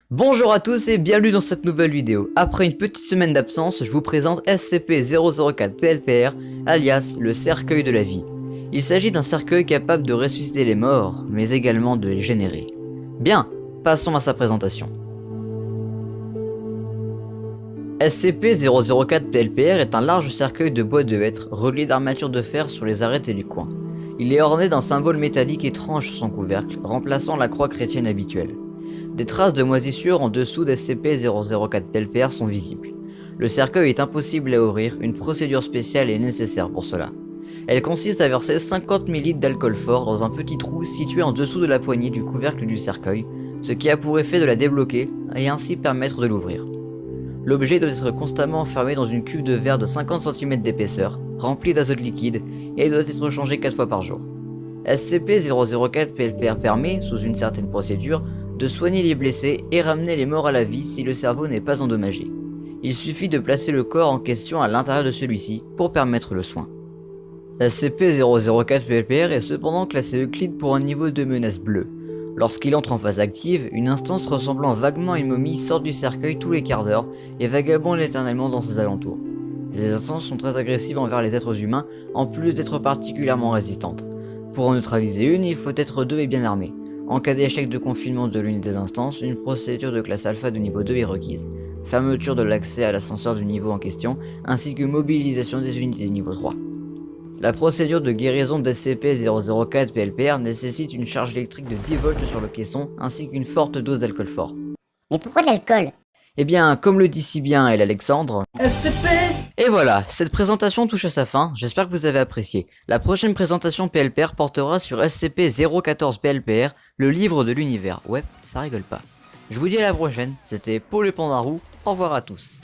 Bonjour à tous et bienvenue dans cette nouvelle vidéo. Après une petite semaine d'absence, je vous présente SCP-004-PLPR, alias le cercueil de la vie. Il s'agit d'un cercueil capable de ressusciter les morts, mais également de les générer. Bien, passons à sa présentation. SCP-004-PLPR est un large cercueil de bois de hêtre relié d'armatures de fer sur les arêtes et les coins. Il est orné d'un symbole métallique étrange sur son couvercle, remplaçant la croix chrétienne habituelle. Des traces de moisissure en dessous d'SCP-004-PLPR sont visibles. Le cercueil est impossible à ouvrir, une procédure spéciale est nécessaire pour cela. Elle consiste à verser 50 ml d'alcool fort dans un petit trou situé en dessous de la poignée du couvercle du cercueil, ce qui a pour effet de la débloquer et ainsi permettre de l'ouvrir. L'objet doit être constamment enfermé dans une cuve de verre de 50 cm d'épaisseur, remplie d'azote liquide, et doit être changé 4 fois par jour. SCP-004-PLPR permet, sous une certaine procédure, de soigner les blessés et ramener les morts à la vie si le cerveau n'est pas endommagé. Il suffit de placer le corps en question à l'intérieur de celui-ci pour permettre le soin. SCP-004-PLPR est cependant classé Euclide pour un niveau de menace bleue. Lorsqu'il entre en phase active, une instance ressemblant vaguement à une momie sort du cercueil tous les quarts d'heure et vagabonde éternellement dans ses alentours. Ces instances sont très agressives envers les êtres humains, en plus d'être particulièrement résistantes. Pour en neutraliser une, il faut être 2 et bien armé. En cas d'échec de confinement de l'une des instances, une procédure de classe alpha de niveau 2 est requise. Fermeture de l'accès à l'ascenseur du niveau en question, ainsi que mobilisation des unités de niveau 3. La procédure de guérison d'SCP-004-PLPR nécessite une charge électrique de 10 volts sur le caisson, ainsi qu'une forte dose d'alcool fort. Mais pourquoi de l'alcool? Eh bien, comme le dit si bien El Alexandre... SCP. Et voilà, cette présentation touche à sa fin, j'espère que vous avez apprécié. La prochaine présentation PLPR portera sur SCP-014-PLPR, le livre de l'univers. Ouais, ça rigole pas. Je vous dis à la prochaine, c'était Paul le Pandarou, au revoir à tous.